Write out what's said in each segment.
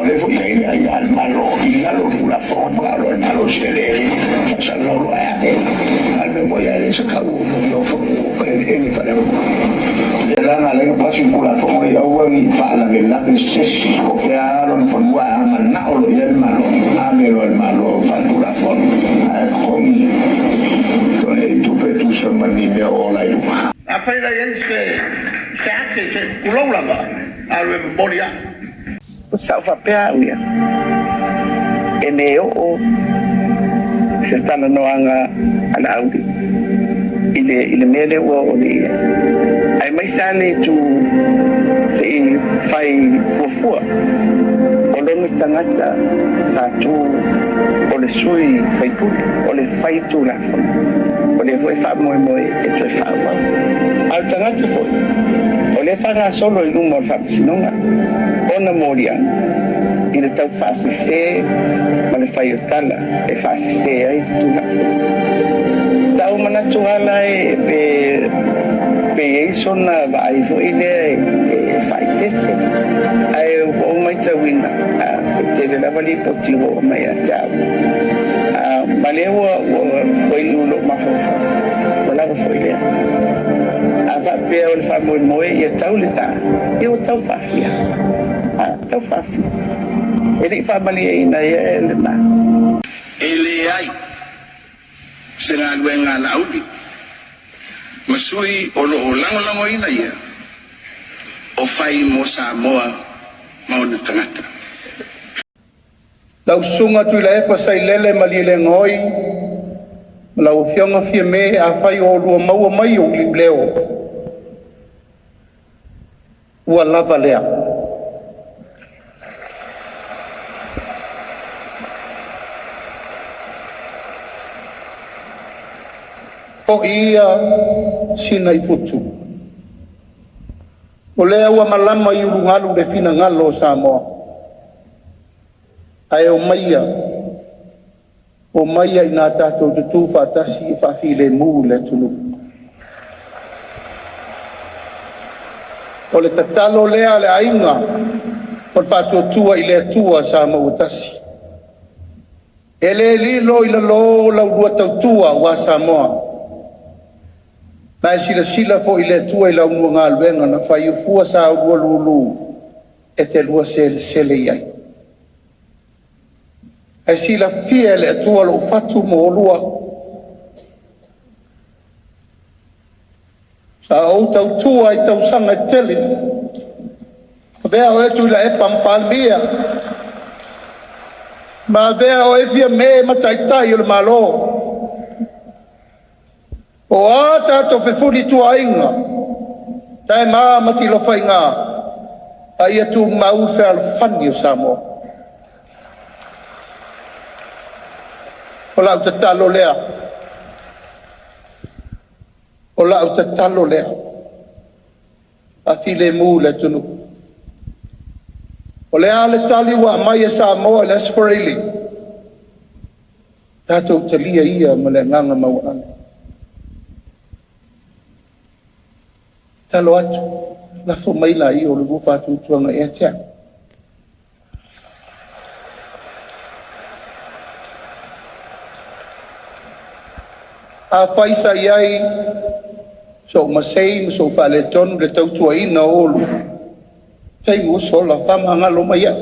le fu lei al malo la forma lo malo se le faccia loro al memoria le sa uno lo fu e mi faremo la le passo in la forma io vuoi fare la stessa confiare non fa ma no lo il malo amelo il malo fa la forma come tu per tu insomma mi ho la a fare la se anche c'è culola al memoria sa fa peawia e ne o se tana no anga ala audi ile mele o le ai mai sale tu se fai fofua o le tangata sa tu o le sui fai pu o le fai tu la fo o le foi fa moi e tu fa wa al tangata foi o le fa solo il numero fa sinonga ona moria ile tau fasi se ma le fai otala e fasi se ai tu la sa umana tuala e pe sona vai fo ile fai tete ai o mai tawina te de la vali potivo mai a chao malewa o ilulo mafafa wala fo ile ava pe o fa mo e taulita e o tau fafia tau fafia ele fa mali ina ele na ele ai sera luenga laudi masui o lo lango ina ia o fai mo Samoa ma o tangata lau sunga tu la epa sai lele mali le ngoi lau fionga fie me a fai o lua maua mai o libleo ua lava lea o ia sina i futu o lea ua malama i urungalu le fina ngalo Samoa ai o maia i nā tātou te tūwha tasi i whawhi le mū le tunu o le tatalo lea le ainga o le whātua tua i le tua Samoa tasi e le lilo i le lo lau rua tau tua wa Samoa na e sila fo i le tua i lau mua ngā luenga na whai ufua sa ua lulu e te lua sele iai. E sila fia le tua lo fatu mo lua. Sa o tau tua i tau sanga i tele. Vea o etu i la e pampalmia. Ma vea o e via me mataitai o le malo. O a tato fefuri tua inga, tae maa mati lo fai ngā, a ia tu mau fe alfani o Samoa. O lau te talo lea. O lau te talo lea. A file mū le tunu. O lea le tali wa mai e Samoa le asfarili. Tato te lia ia ma le nganga mauana. Talo atu, la fo mai la i o le bufa tu tuanga e atia. A faisa iai, so masei, so fa le tonu le tau tua ina olu. Tei muso la fama ngalo mai ia.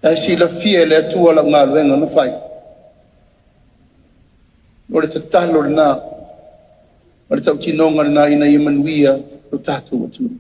Tai si la fie le atua la ngā luenga na fai. O le tatalo le nā. Ora tau tinonga na ina i manuia o tātou atu.